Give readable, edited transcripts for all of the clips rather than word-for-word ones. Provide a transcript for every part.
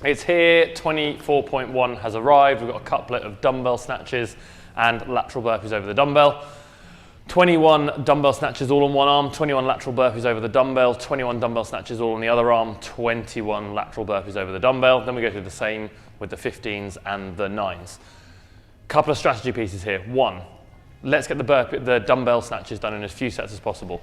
It's here, 24.1 has arrived. We've got a couplet of dumbbell snatches and lateral burpees over the dumbbell. 21 dumbbell snatches all on one arm, 21 lateral burpees over the dumbbell, 21 dumbbell snatches all on the other arm, 21 lateral burpees over the dumbbell. Then we go through the same with the 15s and the 9s. Couple of strategy pieces here. One, let's get the dumbbell snatches done in as few sets as possible.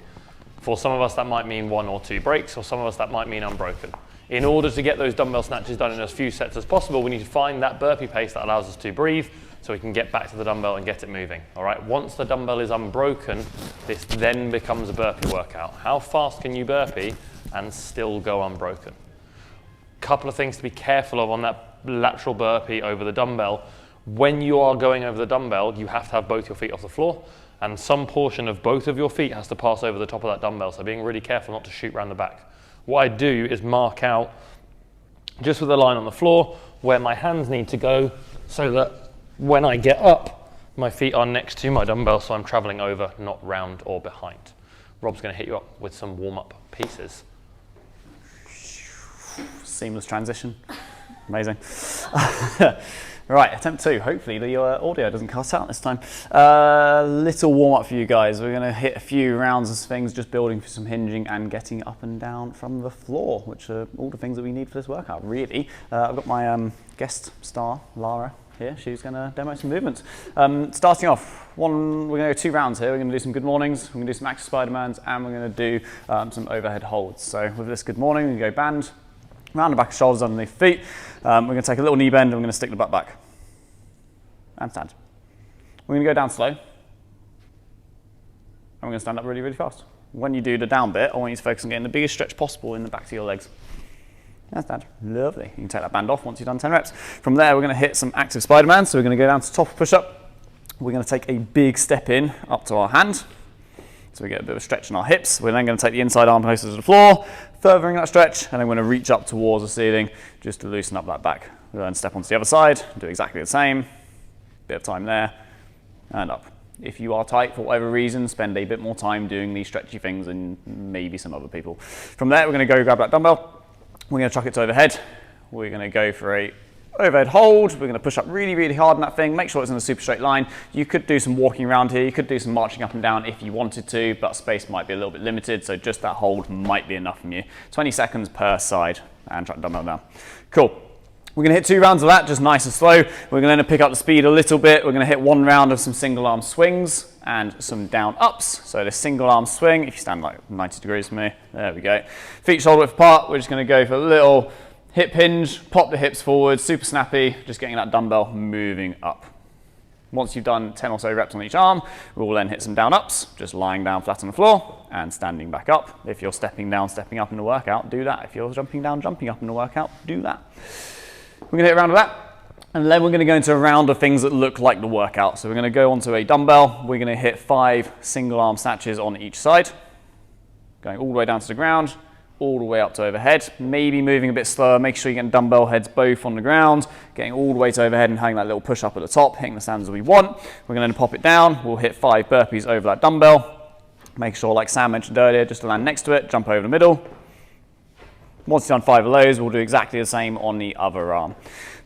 For some of us that might mean 1 or 2 breaks, or some of us that might mean unbroken. In order to get those dumbbell snatches done in as few sets as possible, we need to find that burpee pace that allows us to breathe, so we can get back to the dumbbell and get it moving. All right, once the dumbbell is unbroken, this then becomes a burpee workout. How fast can you burpee and still go unbroken? Couple of things to be careful of on that lateral burpee over the dumbbell. When you are going over the dumbbell, you have to have both your feet off the floor, and some portion of both of your feet has to pass over the top of that dumbbell, so being really careful not to shoot around the back. What I do is mark out, just with a line on the floor, where my hands need to go, so that when I get up, my feet are next to my dumbbell, so I'm traveling over, not round or behind. Rob's going to hit you up with some warm-up pieces. Seamless transition. Amazing. Right, attempt 2. Hopefully the audio doesn't cut out this time. Little warm-up for you guys. We're going to hit a few rounds of things, just building for some hinging and getting up and down from the floor, which are all the things that we need for this workout, really. I've got my guest star, Lara, here. She's going to demo some movements. Starting off, we're going to go 2 rounds here. We're going to do some good mornings, we're going to do some active Spider-Mans, and we're going to do some overhead holds. So with this good morning, we go band, round the back of shoulders underneath feet. We're going to take a little knee bend and we're going to stick the butt back. And stand. We're going to go down slow. And we're going to stand up really, really fast. When you do the down bit, I want you to focus on getting the biggest stretch possible in the backs of your legs. And stand. Lovely. You can take that band off once you've done 10 reps. From there, we're going to hit some active Spider-Man. So we're going to go down to top of push-up. We're going to take a big step in up to our hand. So we get a bit of a stretch in our hips. We're then going to take the inside arm closer to the floor, furthering that stretch, and then we're going to reach up towards the ceiling just to loosen up that back. We'll then step onto the other side, do exactly the same. Bit of time there, and up. If you are tight for whatever reason, spend a bit more time doing these stretchy things than maybe some other people. From there, we're going to go grab that dumbbell. We're going to chuck it to overhead. We're going to go for a overhead hold. We're going to push up really, really hard on that thing. Make sure it's in a super straight line. You could do some walking around here. You could do some marching up and down if you wanted to, but space might be a little bit limited, so just that hold might be enough from you. 20 seconds per side, and chuck the dumbbell down. Cool. We're going to hit 2 rounds of that, just nice and slow. We're going to pick up the speed a little bit. We're going to hit 1 round of some single arm swings and some down ups. So the single arm swing, if you stand like 90 degrees from me, there we go. Feet shoulder width apart. We're just going to go for a little hip hinge, pop the hips forward, super snappy, just getting that dumbbell moving up. Once you've done 10 or so reps on each arm, we'll then hit some down ups, just lying down flat on the floor and standing back up. If you're stepping down, stepping up in the workout, do that. If you're jumping down, jumping up in the workout, do that. We're going to hit a round of that, and then we're going to go into a round of things that look like the workout. So we're going to go onto a dumbbell. We're going to hit 5 single arm snatches on each side, going all the way down to the ground, all the way up to overhead, maybe moving a bit slower. Make sure you're getting dumbbell heads both on the ground, getting all the way to overhead and having that little push up at the top, hitting the standards we want. We're going to pop it down. We'll hit 5 burpees over that dumbbell. Make sure, like Sam mentioned earlier, just to land next to it, jump over the middle. Once you've done 5 of those, we'll do exactly the same on the other arm.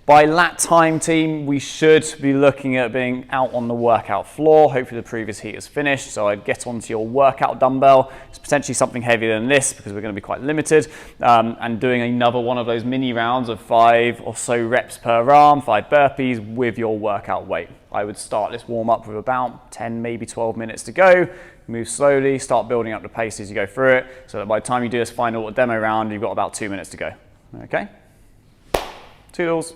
By lat time, team, we should be looking at being out on the workout floor. Hopefully the previous heat is finished, so I'd get onto your workout dumbbell. It's potentially something heavier than this because we're going to be quite limited, and doing another one of those mini rounds of 5 or so reps per arm, 5 burpees with your workout weight. I would start this warm up with about 10, maybe 12 minutes to go. Move slowly, start building up the pace as you go through it, so that by the time you do this final demo round, you've got about 2 minutes to go. Okay? Toodles.